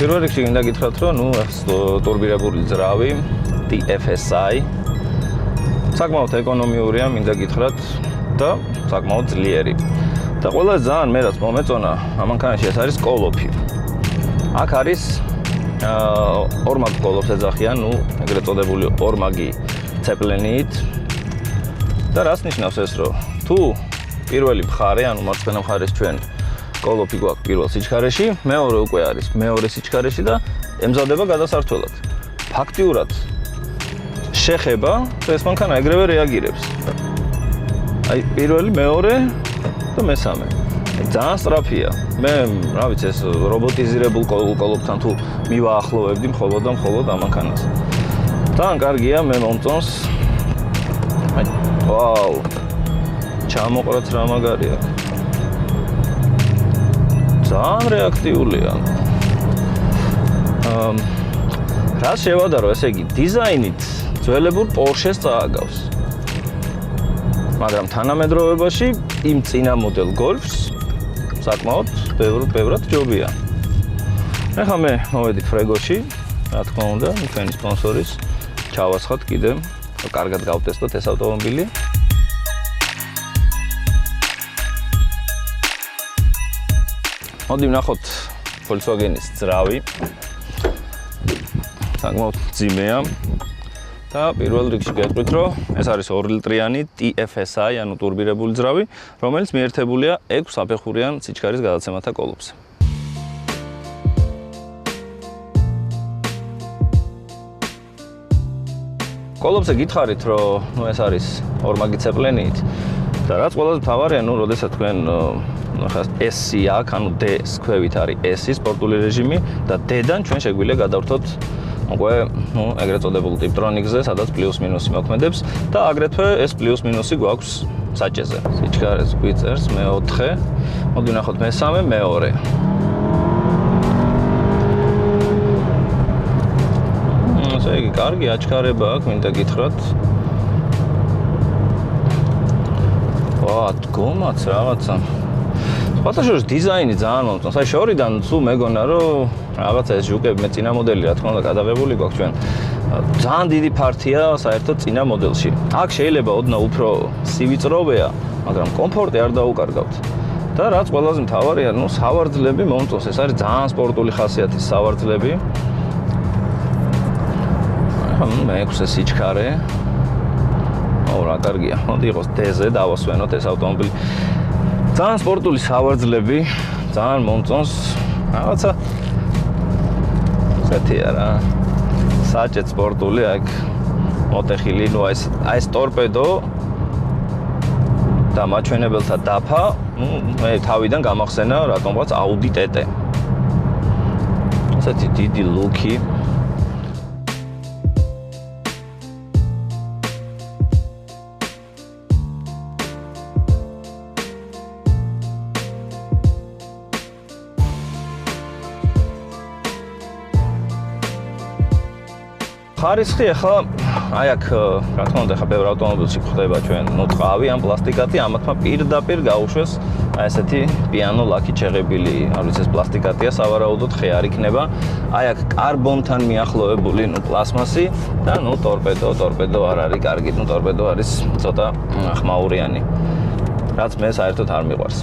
პირველ რიგში გინდა გითხრათ, რომ ტურბირებული ძრავი TFSI საკმაოდ ეკონომიურია, მინდა გითხრათ და საკმაოდ ძლიერი. და ყველაზე ძალიან მე რაც მომეწონა, ამანქანაში ეს არის კოლოფი. აქ არის ორმაგ კოლოფს ეძახიან, ეგრეთ წოდებული ორმაგი ცეპლენით. და რას ნიშნავს ეს, რომ თუ პირველი მხარე, ანუ მარცხენა მხარეს ჩვენ კოლოფი გვაქვს პირველ სიჩქარეში, მეორე უკვე არის მეორე სიჩქარეში და ემზადება გადასართველად. ფაქტიურად შეხება და ეს მანქანა ეგრევე რეაგირებს. აი პირველი, მეორე და მესამე. ძალიან სწრაფია. მე, რა ვიცი, ეს რობოტიზირებულ კოლოფთან თუ მივაახლოვებდი მხოლოდ და მხოლოდ ამ მანქანას. ძალიან კარგია, მე მომწონს. აი, ვაუ. ჩამოყრაც რა მაგარი აქვს. ძალიან რეაქტიულია. რა შევადარო, ესე იგი, დიზაინით ძველებურ Porsche-ს წააგავს. მაგრამ თანამედროვეობაში იმ წინა მოდელ Golf-ს საკმაოდ ბევრად ჯობია. ეხლა მე მოვედით ფრეგოში, რა თქმა უნდა, თქვენი სპონსორის ჩავასხოთ კიდე, კარგად გავტესტოთ ეს ავტომობილი. მოდი ვნახოთ Volkswagen-ის ძრავი. საკმაოდ ძიმეა. და პირველ რიგში გეტყვით, რომ ეს არის 2 ლიტრიანი TFSI, ანუ ტურბირებული ძრავი, რომელიც მიერთებულია 6 საფეხურიან სიჩქარის გადაცემათა კოლოფზე. კოლოფზე გითხარით, რომ ეს არის ორმაგი ცეპლენით და რაც ყველაზე მთავარია, როდესაც თქვენ S-ი აქვს, ანუ D-ს ქვევით არის S-ი სპორტული რეჟიმი და D-დან ჩვენ შეგვიძლია გადავრთოთ უკვე, ეგრეთ წოდებულ ტიპტრონიკზე, სადაც პლუს-მინუსი მოქმედებს და აგრეთვე ეს პლუს-მინუსი გვაქვს საჭეზე. სიჩქარეს გვიწერს მე-4. მოდი ვნახოთ მესამე, მეორე. ესე იგი, კარგი აჩქარება აქვს, მინდა გითხრათ. ვა, დგომაც რაღაცა. სხვათა შორის დიზაინი ძალიან მომწონს. აი შორიდან თუ მეგონა, რომ რაღაცა ეს ჟუკები მე წინა მოდელი რა თქმა უნდა გადაღებული გვაქვს ჩვენ. ძალიან დიდი ფართია საერთოდ წინა მოდელში. აქ შეიძლება ოდნავ უფრო სივიწროვეა, მაგრამ კომფორტი არ დაუკარგავთ. და რაც ყველაზე მთავარია, სავარძლები მომწონს. ეს არის ძალიან სპორტული ხასიათის სავარძლები. მე-6 სიჩქარე. რა კარგია. მოდი იყოს D-ზე დავასვენოთ ეს ავტომობილი. ძალიან სპორტული სავარძლები, ძალიან მომწონს. რაღაცა ესეთია რა. საჭე სპორტული აქ მოტეხილი, აი ეს ტორპედო და მაჩვენებელთა დაფა, მე თავიდან გამახსენა რატომღაც Audi TT. ესეთი დიდი ლუკი. ხარისხი ახლა აი აქ რა თქმა უნდა ახლა ბევრ ავტომობილში ხდება ჩვენ ტყავი ან პლასტიკატი, ამათმა პირდაპირ გაუშვეს აი ესეთი პიანო ლაკი შეღებილი, არ ვიცი ეს პლასტიკატია, სავარაუდოდ ხე არ იქნება. აი აქ კარბონთან მიახლოებული პლასმასი და ტორპედო არ არის კარგი, ტორპედო არის ცოტა ხმაურიანი. რაც მე საერთოდ არ მიყვარს.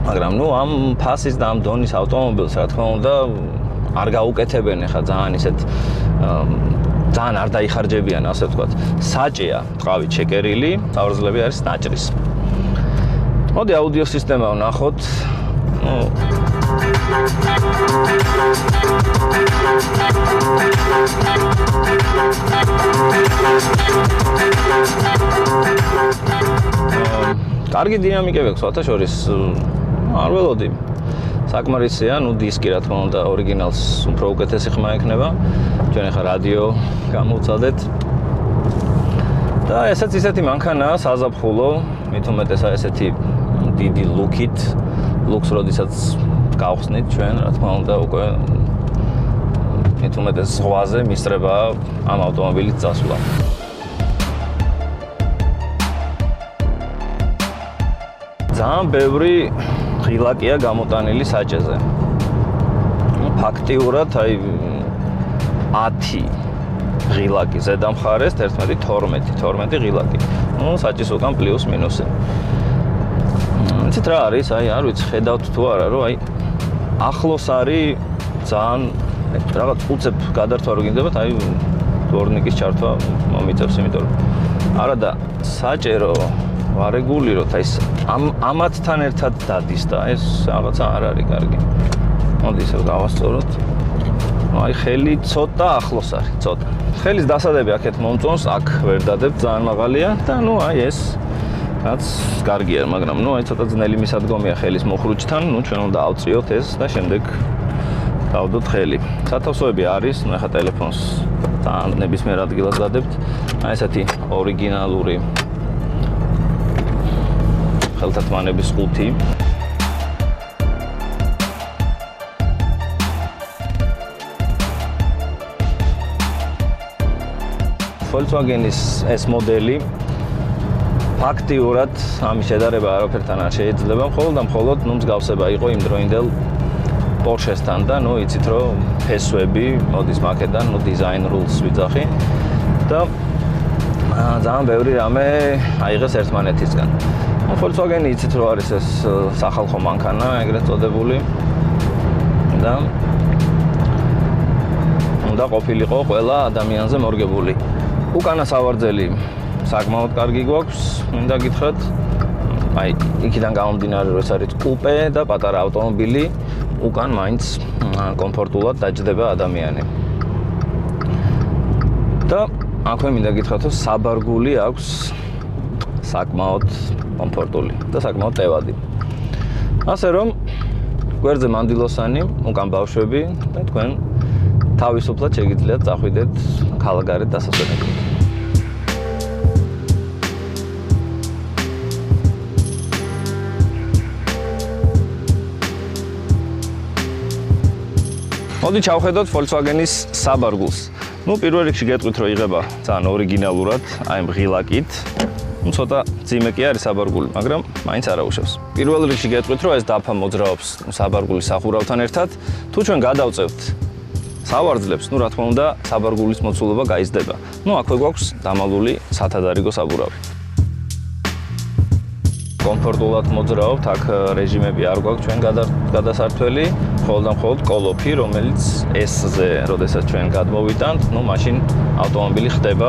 მაგრამ ამ ფასის და ამ დონის ავტომობილს რა თქმა უნდა არ გაუკეთებენ ახლა ძალიან ისეთ ძალიან არ დაიხარჯებიან, ასე ვთქვათ. საჭეა ტყავით შეკერილი, სავარძლები არის ნაჭრის. მოდი აუდიო სისტემა ვნახოთ. კარგი დინამიკები აქვს, სხვათა შორის არ ველოდი. საკმარისია, დისკი რა თქმა უნდა ორიგინალს უფრო უკეთესი ხმა ექნება. ჩვენ ახლა რადიო გამოვცადეთ. და ესეც ისეთი მანქანაა საზაფხულო, მით უმეტესად ესეთი დიდი ლუკით, ლუქს როდესაც გავხსნით ჩვენ, რა თქმა უნდა უკვე მით უმეტეს ზღვაზე მისწრება ამ ავტომობილის წასვლა. ძალიან ბევრი ღილაკია გამოტანილი საჭეზე. ფაქტიურად აი 10 ღილაკი ზედა მხარეს 12 ღილაკი. ნუ საჭის უკან პლუს მინუსი. იცით რა არის? აი არ ვიცი, ხედავთ თუ არა, რომ აი ახლოს არის ძალიან რაღაც უცებ გადართვა რო გინდებათ, აი დვორნიკის ჩართვა მომიწევს, იმიტომ რომ არა და საჭერო ვარეგულიროთ აი ამათთან ერთად დადის და ეს რაღაცა არ არის კარგი. მოდი ისევ გავასწოროთ. აი ხელი ცოტა ახლოს არის, ცოტა. ხელის დასადები აქეთ მომწონს, აქ ვერ დადებთ, ძალიან მაღალია და ნუ აი ეს რაც კარგია, მაგრამ ნუ აი ცოტა ძნელი მისადგომია ხელის მოხრუჭთან, ნუ ჩვენ უნდა ავწიოთ ეს და შემდეგ დავდოთ ხელი. სათავსოები არის, ნუ ახლა ტელეფონს თან ნებისმიერ ადგილას დადებთ. აი ესეთი ორიგინალური ხელთათმანების ყუთი. Volkswagen-ის ეს მოდელი ფაქტიურად ამის შედარება არაფერთან არ შეიძლება, მხოლოდ ნუ მსგავსება იყო იმ დროინდელ Porsche-სთან და ნუ იცით რომ ფესვები მოდის მაქედან, ნუ design rules ვიძახი და ძალიან ბევრი რამე აიღეს ერთმანეთისგან. Volkswagen-ი იცით რომ არის ეს სახალხო მანქანა, ეგრეთ წოდებული და უნდა ყოფილიყო ყველა ადამიანზე მორგებული. უკანა სავარძელი საკმაოდ კარგი გვაქვს, მინდა გითხრათ. აი, იქიდან გამომდინარე, რომ ეს არის კუპე და პატარა ავტომობილი, უკან მაინც კომფორტულად დაჯდება ადამიანი. და აქვე მინდა გითხრათ, რომ საბარგული აქვს საკმაოდ კომფორტული და საკმაოდ ტევადი. ასე რომ გვერდზე მანდილოსანი, უკან ბავშვები და თქვენ თავისუფლად შეგიძლიათ წახვიდეთ ქალაქგარეთ დასასვენებლად. მოდი ჩავხედოთ Volkswagen-ის საბარგულს. ნუ პირველ რიგში გეტყვით რომ იღება ძალიან ორიგინალურად, აი ამ ღილაკით. ნუ ცოტა ძიმე კი არის საბარგული, მაგრამ მაინც არაუშავს. პირველ რიგში გეტყვით რომ ეს დაფა მოძრაობს საბარგულის სახურავთან ერთად. თუ ჩვენ გადავწევთ სავარძლებს, ნუ რა თქმა უნდა, საბარგულის მოცულობა გაიზრდება. ნუ აქვე გვაქვს დამალული სათადარიგო საბურავი. კომფორტულად მოძრაობთ, აქ რეჟიმები არ გვაქვს ჩვენ გადასართველი, მხოლოდ კოლოფი, რომელიც S-ზე, როდესაც ჩვენ გადმოვიტანთ, ნუ მაშინ ავტომობილი ხდება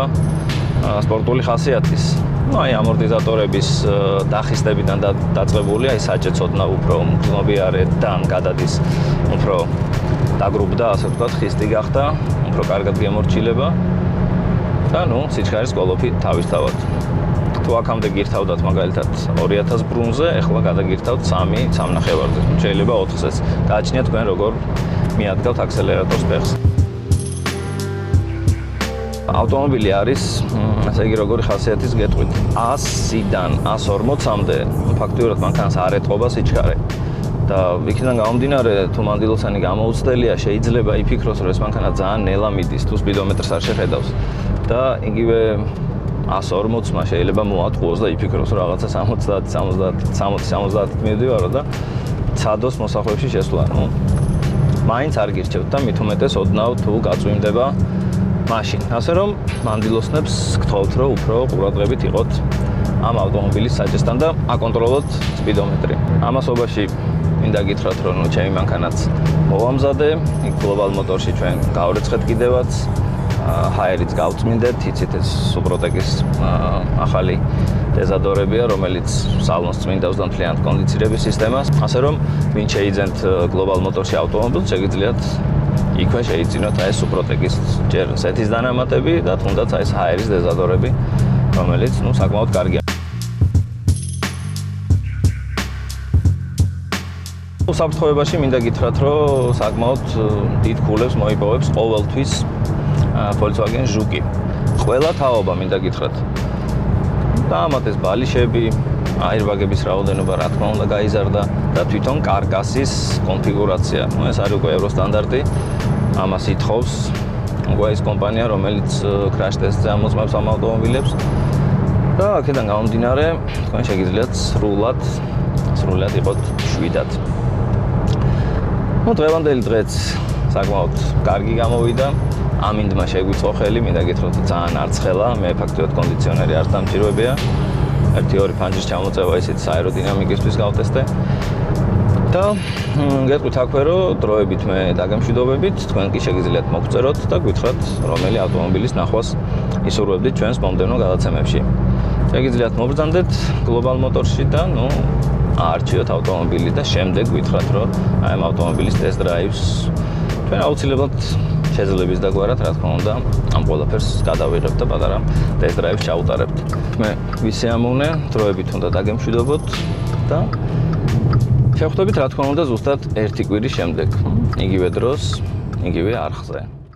სპორტული ხასიათის. ნუ აი ამორტიზატორების დახისტებიდან დაწყებული, აი საჭე ცოდნა უფრო მგნობიარედან გადადის, უფრო დაგრუბდა, ასე ვთქვათ, ხისტი გახდა, უფრო კარგად გემორჩილება და ნუ სიჩქარის კოლოფი თავისთავად. თუ აქამდე გირთავდათ მაგალითად 2000 ბრუნზე, ეხლა გადაგირთავთ 3.5-ზე, შეიძლება 4-ზეც. გააჩნიათ თქვენ როგორ მიადგავთ აქსელერატორს ფეხს. ავტომობილი არის, ასე იგი როგორი ხასიათის გეტყვით. 100-დან 140-მდე ფაქტიურად მანქანას არ ეტყობა სიჩქარე. და იქიდან გამომდინარე, თუ მანდილოსანი გამოუცდელია, შეიძლება იფიქროს, რომ ეს მანქანა ძალიან ნელა მიდის, თუ სპიდომეტრს არ შეხედავს. და იგივე 140-მა შეიძლება მოატყუოს და იფიქროს, რომ რაღაცა 60-70 მივდივარო და ცადოს მოსახვეებში შესვლა. ნუ მაინც არ გირჩევთ და მით უმეტეს ოდნავ თუ გაწვიმდება მაშინ. ასე რომ მანდილოსნებს გთხოვთ, რომ უფრო ყურადღებით იყოთ ამ ავტომობილის საჭესთან და აკონტროლოთ სპიდომეტრი. ამასობაში მინდა გითხრათ, რომ ჩემი მანქანაც მოვამზადე, იქ Global Motor-ში ჩვენ გავრეცხეთ კიდევაც, ჰაერიც გავწმინდეთ, იცით ეს სუპროტეკის ახალი დეზადორებია, რომელიც სალონს წმინდავს და მთლიანად კონდიცირების სისტემას. ასე რომ ვინ შეიძენთ Global Motor-ში ავტომობილს, შეგიძლიათ იქვე შეიძინოთ აი ეს სუპროტეკის ჯერ სეთის დანამატები და თუნდაც აი ეს ჰაერის დეზადორები, რომელიც ნუ საკმაოდ კარგია. საფრთხეებაში მინდა გითხრათ, რომ საკმაოდ დიდ ქულებს მოიპოვებს ყოველთვის Volkswagen Juki. ყველა თაობა მინდა გითხრათ. დაამატეს ბალიშები, აირბაგების რაოდენობა რა თქმა უნდა გაიზარდა და თვითონ კარკასის კონფიგურაცია. ეს არის უკვე ევრო სტანდარტი. ამას ითხოვს უკვე ის კომპანია, რომელიც crash test-ზე ამოწმებს ამ ავტომობილებს. და აქედან გამომდინარე, თქვენ შეგიძლიათ სრულად იყოთ შვიდად. ნუ დღევანდელი დღეც საკმაოდ კარგი გამოვიდა. ამინდმა შეგვიწყო ხელი, მინდა გითხრათ ძალიან არცხელა, მე ფაქტობრივად კონდიციონერი არ დამჭირვებია. 1-2 ფანჯრის ჩამოწევა ისიც აეროდინამიკისთვის გავტესტე. და გეტყვით აქვე რომ დროებით მე დაგემშვიდობებით, თქვენ კი შეგიძლიათ მოგწეროთ და გითხრათ რომელი ავტომობილის ნახვას ისურვებდით ჩვენს მომდევნო გადაცემებში. შეგიძლიათ მობრძანდეთ Global Motors-ში და აარჩიოთ ავტომობილი და შემდეგ გითხრათ რომ აი ამ ავტომობილის test drive-ს თქვენ აუცილებლად შეძლებს დაგვარად, რა თქმა უნდა, ამ ყველაფერს გადავიღებთ და პატარა test drive-ს ჩაუტარებთ. მე ვისეამოვნე, დროებით უნდა დაგემშვიდობოთ და შევხვდებით, რა თქმა უნდა, ზუსტად 1 კვირის შემდეგ. იგივე დროს, იგივე არხზე.